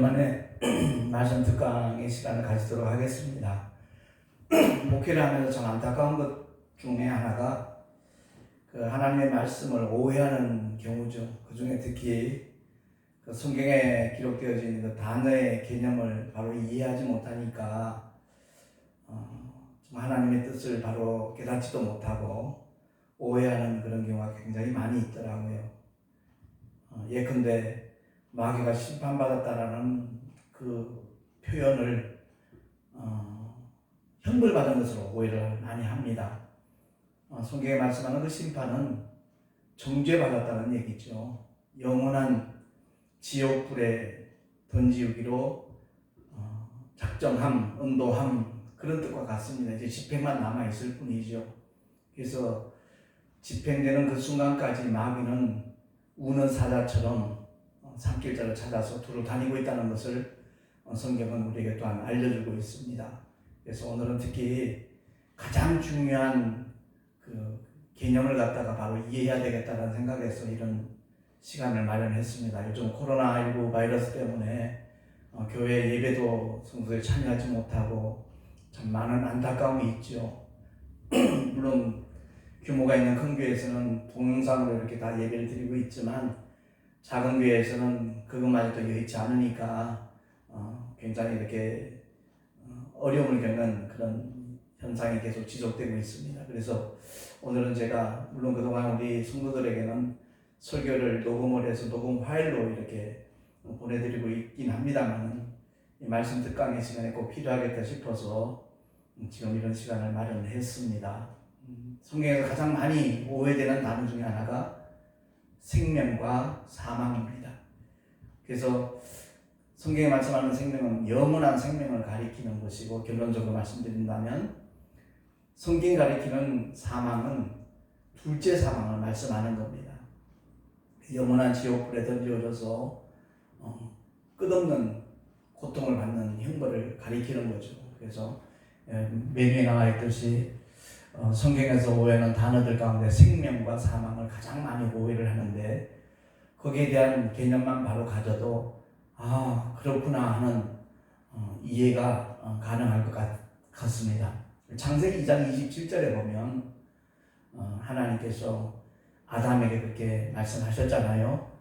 오랜만에 말씀 특강의 시간을 가지도록 하겠습니다. 목회를 하면서 참 안타까운 것 중에 하나가 그 하나님의 말씀을 오해하는 경우죠. 그 중에 특히 그 성경에 기록되어져 있는 그 단어의 개념을 바로 이해하지 못하니까 하나님의 뜻을 바로 깨닫지도 못하고 오해하는 그런 경우가 굉장히 많이 있더라고요. 예컨대 마귀가 심판받았다라는 그 표현을 형벌받은 것으로 오해를 많이 합니다. 성경에 말씀하는 그 심판은 정죄받았다는 얘기죠. 영원한 지옥불에 던지우기로 작정함, 인도함 그런 뜻과 같습니다. 이제 집행만 남아있을 뿐이죠. 그래서 집행되는 그 순간까지 마귀는 우는 사자처럼 산길자를 찾아서 두루 다니고 있다는 것을 성경은 우리에게 또한 알려주고 있습니다. 그래서 오늘은 특히 가장 중요한 그 개념을 갖다가 바로 이해해야 되겠다는 생각에서 이런 시간을 마련했습니다. 요즘 코로나19 바이러스 때문에 교회 예배도 성도들이 참여하지 못하고 참 많은 안타까움이 있죠. 물론 규모가 있는 큰 교회에서는 동영상으로 이렇게 다 예배를 드리고 있지만 작은 교회에서는 그것마저도 여의치 않으니까 굉장히 이렇게 어려움을 겪는 그런 현상이 계속 지속되고 있습니다. 그래서 오늘은 제가 물론 그동안 우리 성도들에게는 설교를 녹음을 해서 녹음 파일로 이렇게 보내드리고 있긴 합니다만 이 말씀 특강의 시간에 꼭 필요하겠다 싶어서 지금 이런 시간을 마련했습니다. 성경에서 가장 많이 오해되는 단어 중에 하나가 생명과 사망입니다. 그래서 성경에 말씀하는 생명은 영원한 생명을 가리키는 것이고, 결론적으로 말씀드린다면 성경이 가리키는 사망은 둘째 사망을 말씀하는 겁니다. 영원한 지옥불에 던져져서 끝없는 고통을 받는 형벌을 가리키는 거죠. 그래서 메뉴에 나와 있듯이 성경에서 오해하는 단어들 가운데 생명과 사망을 가장 많이 오해를 하는데, 거기에 대한 개념만 바로 가져도 그렇구나 하는 이해가 가능할 것 같습니다. 창세기 2장 27절에 보면 하나님께서 아담에게 그렇게 말씀하셨잖아요.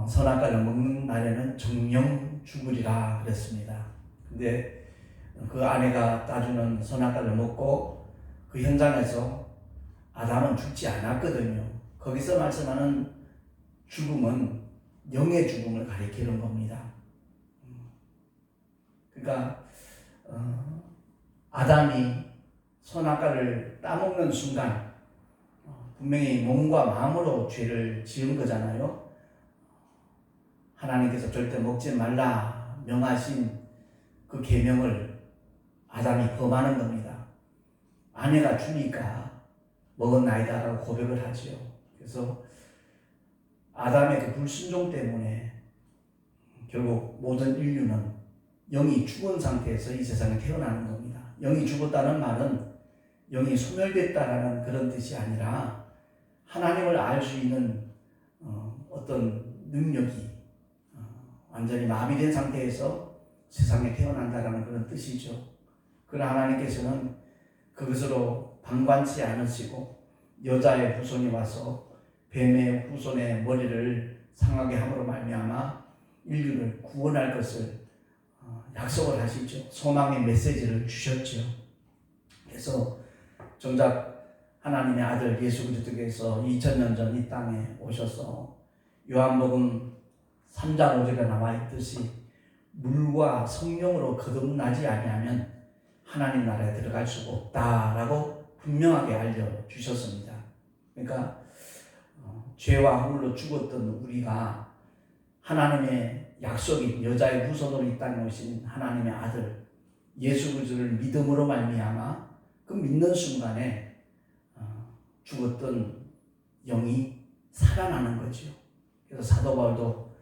선악과를 먹는 날에는 정령 죽으리라 그랬습니다. 근데 그 아내가 따주는 선악과를 먹고 그 현장에서 아담은 죽지 않았거든요. 거기서 말씀하는 죽음은 영의 죽음을 가리키는 겁니다. 그러니까 아담이 선악과를 따먹는 순간 분명히 몸과 마음으로 죄를 지은 거잖아요. 하나님께서 절대 먹지 말라 명하신 그 계명을 아담이 범하는 겁니다. 아내가 주니까 먹었나이다라고 고백을 하지요. 그래서 아담의 그 불순종 때문에 결국 모든 인류는 영이 죽은 상태에서 이 세상에 태어나는 겁니다. 영이 죽었다는 말은 영이 소멸됐다라는 그런 뜻이 아니라 하나님을 알 수 있는 어떤 능력이 완전히 마비된 상태에서 세상에 태어난다라는 그런 뜻이죠. 그러나 하나님께서는 그것으로 방관치 않으시고 여자의 후손이 와서 뱀의 후손의 머리를 상하게 함으로 말미암아 인류를 구원할 것을 약속을 하시죠. 소망의 메시지를 주셨죠. 그래서 정작 하나님의 아들 예수 그리스도께서 2000년 전 이 땅에 오셔서 요한복음 3장 5절에 나와 있듯이 물과 성령으로 거듭나지 아니하면 하나님 나라에 들어갈 수가 없다라고 분명하게 알려주셨습니다. 그러니까 죄와 허물로 죽었던 우리가 하나님의 약속인 여자의 후손으로 이 땅에 오신 하나님의 아들 예수 그리스도를 믿음으로 말미암아 그 믿는 순간에 죽었던 영이 살아나는 거죠. 그래서 사도 바울도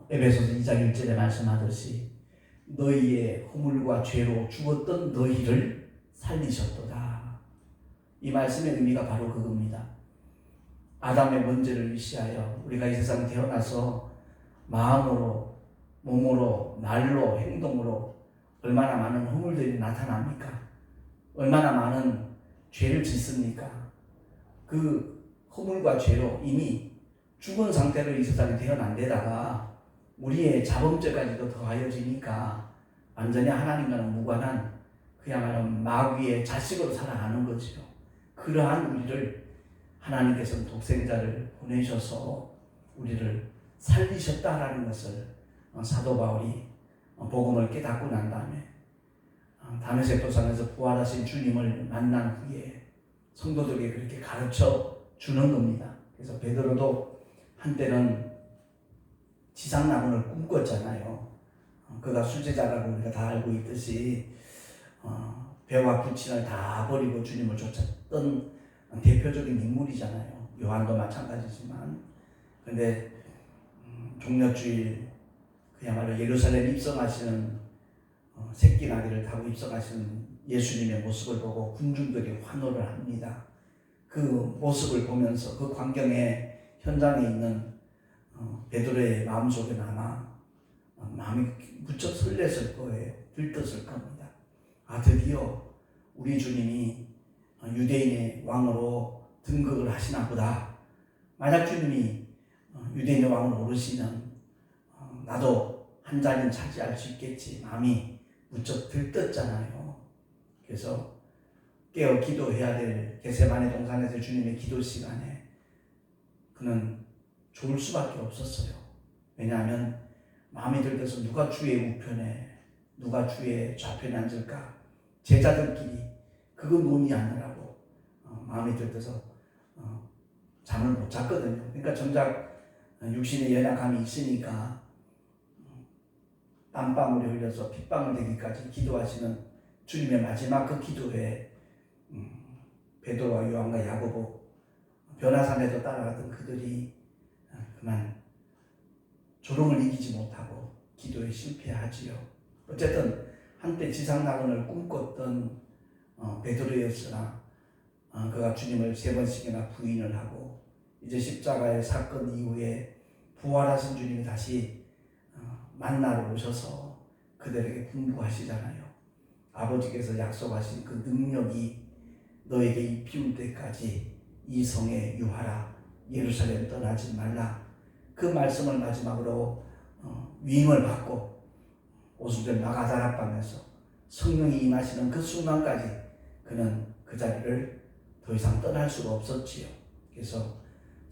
에베소서 2장 1절에 말씀하듯이 너희의 허물과 죄로 죽었던 너희를 살리셨도다. 이 말씀의 의미가 바로 그겁니다. 아담의 문제를 위시하여 우리가 이 세상에 태어나서 마음으로 몸으로, 말로, 행동으로 얼마나 많은 허물들이 나타납니까? 얼마나 많은 죄를 짓습니까? 그 허물과 죄로 이미 죽은 상태로 이 세상에 태어난 데다가 우리의 자범죄까지도 더하여지니까 완전히 하나님과는 무관한 그야말로 마귀의 자식으로 살아가는 거죠. 그러한 우리를 하나님께서는 독생자를 보내셔서 우리를 살리셨다라는 것을 사도 바울이 복음을 깨닫고 난 다음에 다메섹 도상에서 부활하신 주님을 만난 후에 성도들에게 그렇게 가르쳐 주는 겁니다. 그래서 베드로도 한때는 지상낙원을 꿈꿨잖아요. 그가 수제자라고 우리가 다 알고 있듯이 배와 부친을 다 버리고 주님을 쫓았던 대표적인 인물이잖아요. 요한도 마찬가지지만. 그런데 종려주일 그야말로 예루살렘 입성하시는 새끼 나귀를 타고 입성하시는 예수님의 모습을 보고 군중들이 환호를 합니다. 그 모습을 보면서 그 광경에 현장에 있는 베드로의 마음속에 남아 마음이 무척 설렜을 거예요. 들떴을 겁니다. 드디어 우리 주님이 유대인의 왕으로 등극을 하시나 보다. 만약 주님이 유대인의 왕으로 오르시면 나도 한 자리는 차지할 수 있겠지. 마음이 무척 들떴잖아요. 그래서 깨어 기도해야 될 겟세마네 동산에서 주님의 기도 시간에 그는 좋을 수밖에 없었어요. 왜냐하면 마음이 들떠서 누가 주의 우편에 누가 주의 좌편에 앉을까? 제자들끼리 그거 논의하느라고 마음이 들떠서 잠을 못 잤거든요. 그러니까 정작 육신의 연약함이 있으니까 땀방울이 흘려서 핏방울 되기까지 기도하시는 주님의 마지막 그 기도에 베드로와 요한과 야고보 변화산에도 따라갔던 그들이 그만 조롱을 이기지 못하고 기도에 실패하지요. 어쨌든 한때 지상낙원을 꿈꿨던 베드로였으나 그가 주님을 3번씩이나 부인을 하고 이제 십자가의 사건 이후에 부활하신 주님이 다시 만나러 오셔서 그들에게 분부하시잖아요. 아버지께서 약속하신 그 능력이 너에게 입히울 때까지 이 성에 유하라. 예루살렘 떠나지 말라. 그 말씀을 마지막으로 위임을 받고 오순절 마가다락방에서 성령이 임하시는 그 순간까지 그는 그 자리를 더 이상 떠날 수가 없었지요. 그래서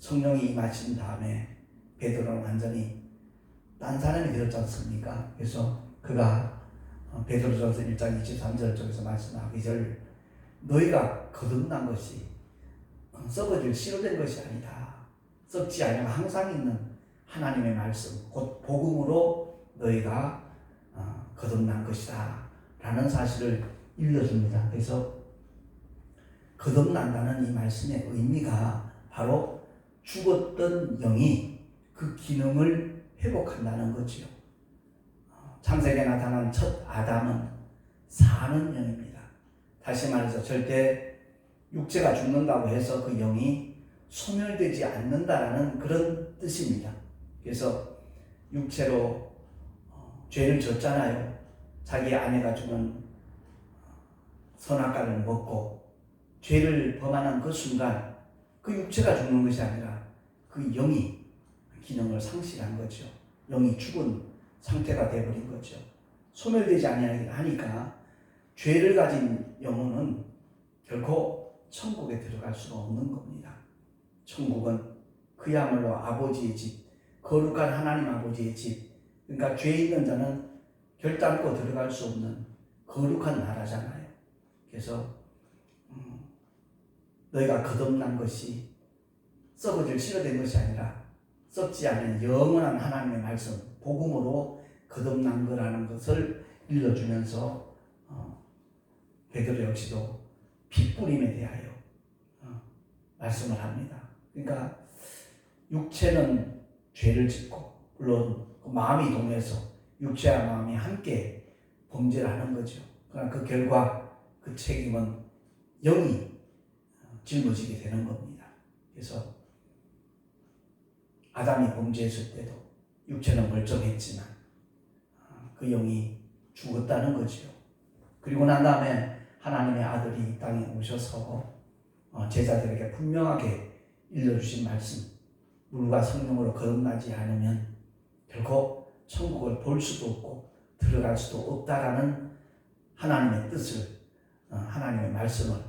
성령이 임하신 다음에 베드로는 완전히 딴 사람이 되었지 않습니까? 그래서 그가 베드로전서 1장 23절 쪽에서 말씀하기를 너희가 거듭난 것이 썩어질 씨로된 것이 아니다. 썩지 않으면 항상 있는 하나님의 말씀 곧 복음으로 너희가 거듭난 것이다 라는 사실을 일러줍니다. 그래서 거듭난다는 이 말씀의 의미가 바로 죽었던 영이 그 기능을 회복한다는 거지요. 창세기에 나타난 첫 아담은 사는 영입니다. 다시 말해서 절대 육체가 죽는다고 해서 그 영이 소멸되지 않는다라는 그런 뜻입니다. 그래서 육체로 죄를 졌잖아요. 자기 아내가 주는 선악과를 먹고 죄를 범하는 그 순간 그 육체가 죽는 것이 아니라 그 영이 기능을 상실한 거죠. 영이 죽은 상태가 되어버린 거죠. 소멸되지 아니하니까 죄를 가진 영혼은 결코 천국에 들어갈 수가 없는 겁니다. 천국은 그야말로 아버지의 집, 거룩한 하나님 아버지의 집, 그러니까 죄 있는 자는 결단코 들어갈 수 없는 거룩한 나라잖아요. 그래서 너희가 거듭난 것이 썩어질 씨로된 것이 아니라 썩지 않은 영원한 하나님의 말씀, 복음으로 거듭난 거라는 것을 일러주면서 베드로 역시도 핏부림에 대하여 말씀을 합니다. 그러니까 육체는 죄를 짓고 물론 마음이 동해서 육체와 마음이 함께 범죄를 하는 거죠. 그러나 그 결과 그 책임은 영이 짊어지게 되는 겁니다. 그래서 아담이 범죄했을 때도 육체는 멀쩡했지만 그 영이 죽었다는 거지요. 그리고 난 다음에 하나님의 아들이 이 땅에 오셔서 제자들에게 분명하게 일러주신 말씀, 물과 성령으로 거듭나지 않으면 결코 천국을 볼 수도 없고 들어갈 수도 없다라는 하나님의 뜻을, 하나님의 말씀을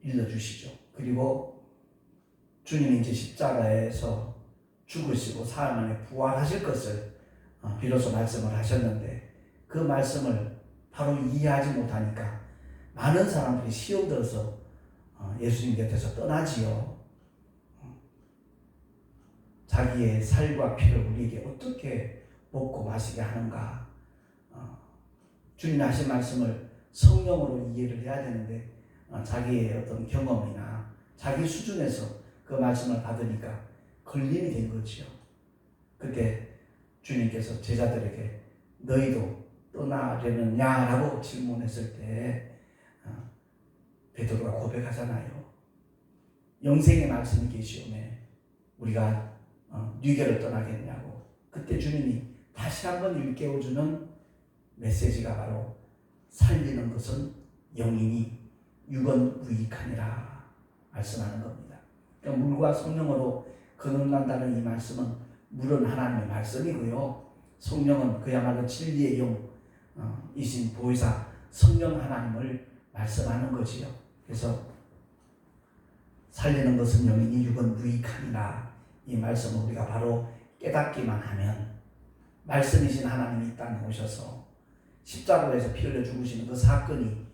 일러주시죠. 그리고 주님이 이제 십자가에서 죽으시고 사흘 만에 부활하실 것을 비로소 말씀을 하셨는데, 그 말씀을 바로 이해하지 못하니까 많은 사람들이 시험 들어서 예수님 곁에서 떠나지요. 자기의 살과 피를 우리에게 어떻게 먹고 마시게 하는가. 주님 하신 말씀을 성령으로 이해를 해야 되는데 자기의 어떤 경험이나 자기 수준에서 그 말씀을 받으니까 걸림이 된 거지요. 그때 주님께서 제자들에게 너희도 떠나려느냐라고 질문했을 때 베드로가 고백하잖아요. 영생의 말씀이 계시오매 우리가 뉘게를 떠나겠냐고. 그때 주님이 다시 한번 일깨워주는 메시지가 바로 살리는 것은 영이니 육은 무익하니라 말씀하는 겁니다. 그러니까 물과 성령으로 거듭난다는 이 말씀은 물은 하나님의 말씀이고요. 성령은 그야말로 진리의 영이신 보혜사 성령 하나님을 말씀하는 거지요. 그래서 살리는 것은 영이니 육은 무익하니라, 이 말씀을 우리가 바로 깨닫기만 하면 말씀이신 하나님이 이 땅에 오셔서 십자가에서 피 흘려 죽으시는 그 사건이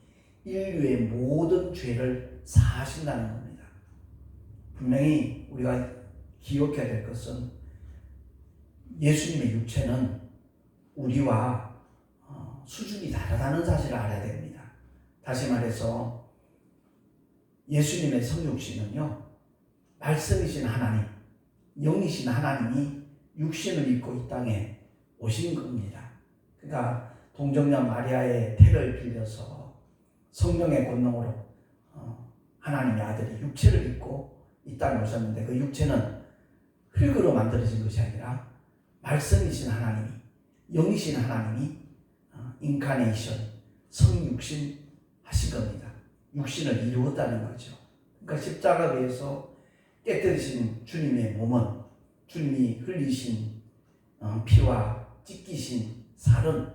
인류의 모든 죄를 사하신다는 겁니다. 분명히 우리가 기억해야 될 것은 예수님의 육체는 우리와 수준이 다르다는 사실을 알아야 됩니다. 다시 말해서 예수님의 성육신은요, 말씀이신 하나님, 영이신 하나님이 육신을 입고 이 땅에 오신 겁니다. 그러니까 동정녀 마리아의 태를 빌려서 성령의 권능으로 하나님의 아들이 육체를 입고 이 땅에 오셨는데, 그 육체는 흙으로 만들어진 것이 아니라 말씀이신 하나님이, 영이신 하나님이 인카네이션, 성육신 하신 겁니다. 육신을 이루었다는 거죠. 그러니까 십자가에서 깨뜨리신 주님의 몸은, 주님이 흘리신 피와 찢기신 살은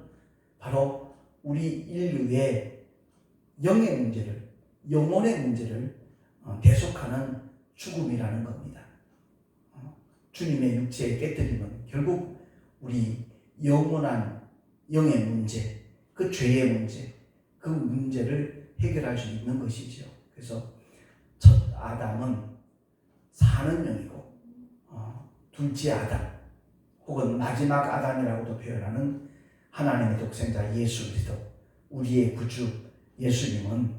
바로 우리 인류의 영의 문제를, 영혼의 문제를 대속하는 죽음이라는 겁니다. 주님의 육체의 깨뜨림은 결국 우리 영원한 영의 문제, 그 죄의 문제, 그 문제를 해결할 수 있는 것이죠. 그래서 첫 아담은 사는 영이고, 둘째 아담 혹은 마지막 아담이라고도 표현하는 하나님의 독생자 예수 그리스도, 우리의 구주 예수님은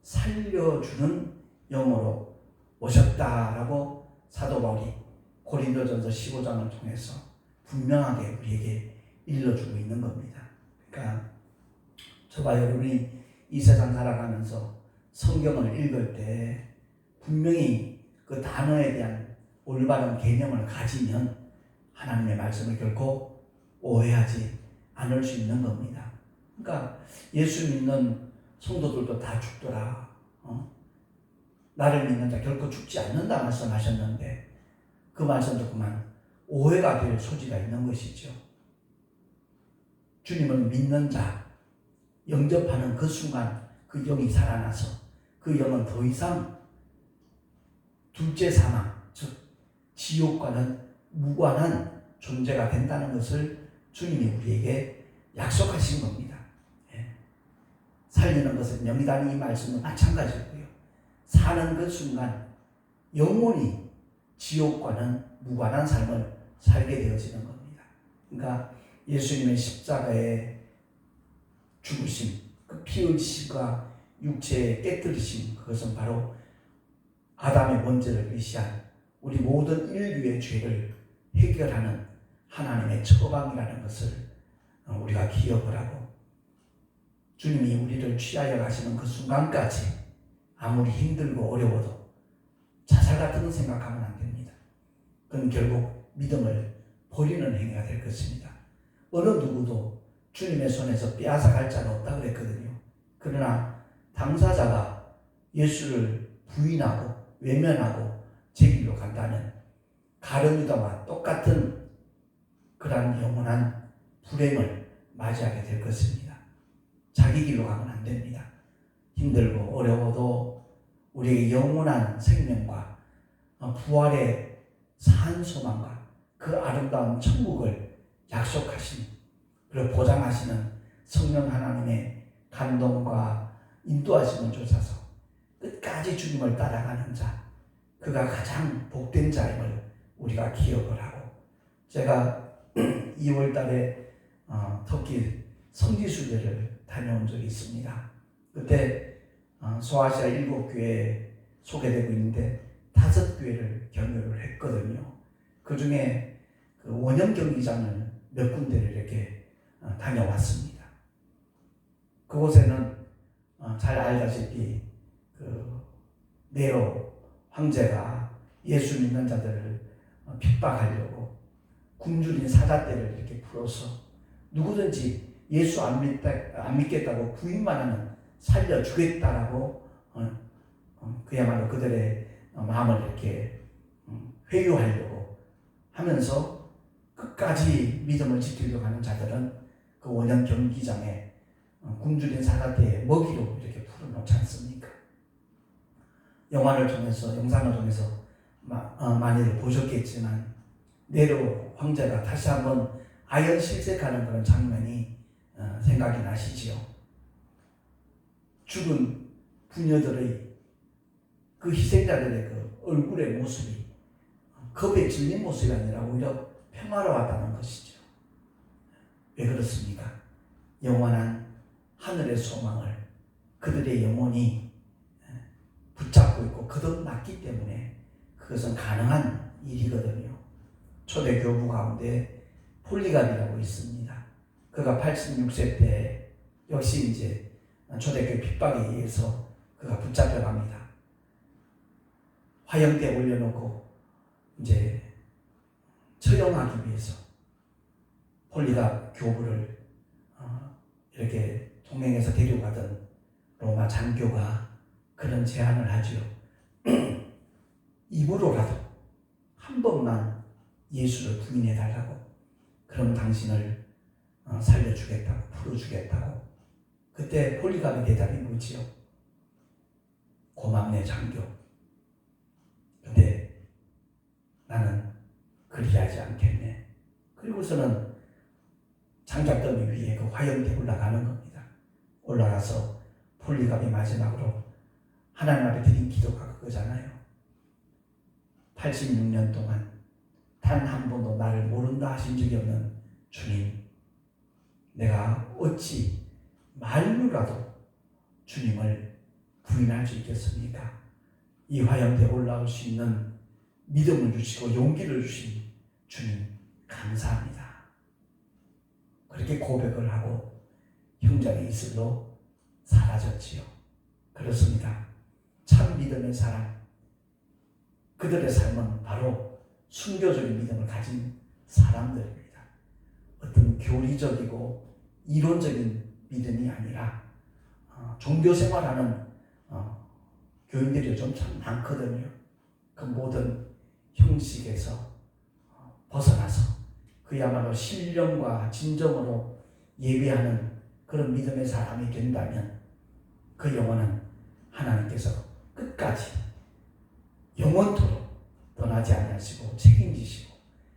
살려주는 영으로 오셨다라고 사도 바울이 고린도전서 15장을 통해서 분명하게 우리에게 일러주고 있는 겁니다. 그러니까 저와 여러분이 이 세상 살아가면서 성경을 읽을 때 분명히 그 단어에 대한 올바른 개념을 가지면 하나님의 말씀을 결코 오해하지 않을 수 있는 겁니다. 그러니까 예수 믿는 성도들도 다 죽더라. 나를 믿는 자 결코 죽지 않는다 말씀하셨는데, 그 말씀 듣고만 오해가 될 소지가 있는 것이죠. 주님을 믿는 자, 영접하는 그 순간 그 영이 살아나서 그 영은 더 이상 둘째 사망, 즉 지옥과는 무관한 존재가 된다는 것을 주님이 우리에게 약속하신 겁니다. 살리는 것은 영이라는 이 말씀은 마찬가지고요. 사는 그 순간 영원히 지옥과는 무관한 삶을 살게 되어지는 겁니다. 그러니까 예수님의 십자가의 죽으심, 그 피 흘리심과 육체의 깨뜨리심, 그것은 바로 아담의 번제를 의시한 우리 모든 인류의 죄를 해결하는 하나님의 처방이라는 것을 우리가 기억을 하고, 주님이 우리를 취하여 가시는 그 순간까지 아무리 힘들고 어려워도 자살 같은 건 생각하면 안 됩니다. 그건 결국 믿음을 버리는 행위가 될 것입니다. 어느 누구도 주님의 손에서 빼앗아 갈 자가 없다 그랬거든요. 그러나 당사자가 예수를 부인하고 외면하고 제 길로 간다면 가룟유다와 똑같은 그러한 영원한 불행을 맞이하게 될 것입니다. 자기 길로 가면 안 됩니다. 힘들고 어려워도 우리의 영원한 생명과 부활의 산 소망과 그 아름다운 천국을 약속하신 그리고 보장하시는 성령 하나님의 감동과 인도하심을 쫓아서 끝까지 주님을 따라가는 자, 그가 가장 복된 자임을 우리가 기억을 하고, 제가 2월 달에 터키 성지순례를 다녀온 적이 있습니다. 그때 소아시아 7교회 소개되고 있는데 5교회를 경유를 했거든요. 그 중에 그 원형 경기장을 몇 군데를 이렇게 다녀왔습니다. 그곳에는 잘 알다시피 그 네로 황제가 예수 믿는 자들을 핍박하려고 굶주린 사자떼를 이렇게 풀어서 누구든지 예수 안 믿겠다고 구인만 하면 살려주겠다라고 그야말로 그들의 마음을 이렇게 회유하려고 하면서 끝까지 믿음을 지키려고 하는 자들은 그 원형 경기장에 굶주린 사자떼의 먹이로 이렇게 풀어놓지 않습니까? 영상을 통해서 많이들 보셨겠지만 네로 황제가 다시 한번 아연 실색하는 그런 장면이 생각이 나시지요. 죽은 부녀들의 그 희생자들의 그 얼굴의 모습이 겁에 질린 모습이 아니라 오히려 평화로웠다는 것이죠. 왜 그렇습니까? 영원한 하늘의 소망을 그들의 영혼이 붙잡고 있고 거듭났기 때문에 그것은 가능한 일이거든요. 초대 교부 가운데 폴리갑이라고 있습니다. 그가 86세 때 역시 이제 초대교회 핍박에 의해서 그가 붙잡혀갑니다. 화형대에 올려놓고 이제 처형하기 위해서 폴리갑 교부를 이렇게 동행해서 데려가던 로마 장교가 그런 제안을 하죠. 입으로라도 한 번만 예수를 부인해달라고, 그럼 당신을 살려주겠다고, 풀어주겠다고. 그때 폴리갑의 대답이 뭐지요? 고맙네 장교. 근데 나는 그리하지 않겠네. 그리고서는 장작더미 위에 그 화염대에 올라가는 겁니다. 올라가서 폴리갑이 마지막으로 하나님 앞에 드린 기도가 그거잖아요. 86년 동안 단 한 번도 나를 모른다 하신 적이 없는 주님, 내가 어찌 말로라도 주님을 부인할 수 있겠습니까? 이 화염대에 올라올 수 있는 믿음을 주시고 용기를 주신 주님 감사합니다. 그렇게 고백을 하고 형장의 이슬로 사라졌지요. 그렇습니다. 참 믿음의 사람, 그들의 삶은 바로 순교적인 믿음을 가진 사람들입니다. 어떤 교리적이고 이론적인 믿음이 아니라 종교생활하는 교인들이 좀 참 많거든요. 그 모든 형식에서 벗어나서 그야말로 신령과 진정으로 예배하는 그런 믿음의 사람이 된다면 그 영혼은 하나님께서 끝까지 영원토록 떠나지 않으시고 책임지시고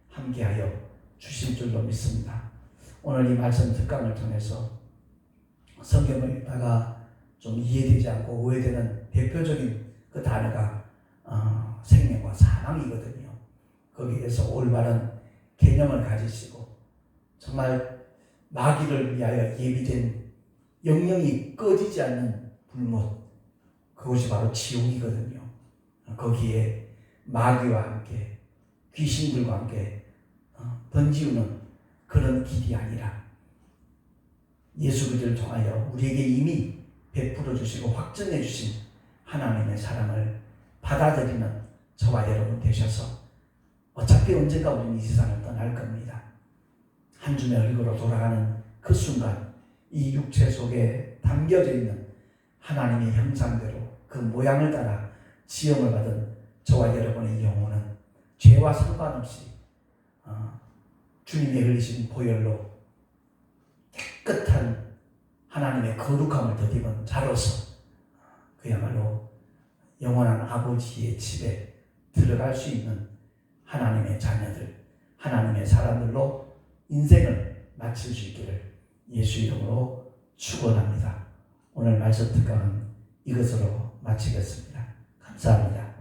함께하여 주실 줄로 믿습니다. 오늘 이 말씀 특강을 통해서 성경을 읽다가 좀 이해되지 않고 오해되는 대표적인 그 단어가 생명과 사망이거든요. 거기에서 올바른 개념을 가지시고 정말 마귀를 위하여 예비된 영영이 꺼지지 않는 불못, 그것이 바로 지옥이거든요. 거기에 마귀와 함께 귀신들과 함께 번지우는 그런 길이 아니라 예수 그리스도를 통하여 우리에게 이미 베풀어 주시고 확증해 주신 하나님의 사랑을 받아들이는 저와 여러분 되셔서 어차피 언젠가 우리는 이 세상을 떠날 겁니다. 한 줌의 얼굴로 돌아가는 그 순간 이 육체 속에 담겨져 있는 하나님의 형상대로 그 모양을 따라 지음을 받은 저와 여러분의 영혼은 죄와 상관없이 주님이 흘리신 보혈로 깨끗한 하나님의 거룩함을 덧입은 자로서 그야말로 영원한 아버지의 집에 들어갈 수 있는 하나님의 자녀들, 하나님의 사람들로 인생을 마칠 수 있기를 예수 이름으로 축원합니다. 오늘 말씀 특강은 이것으로 마치겠습니다. 감사합니다.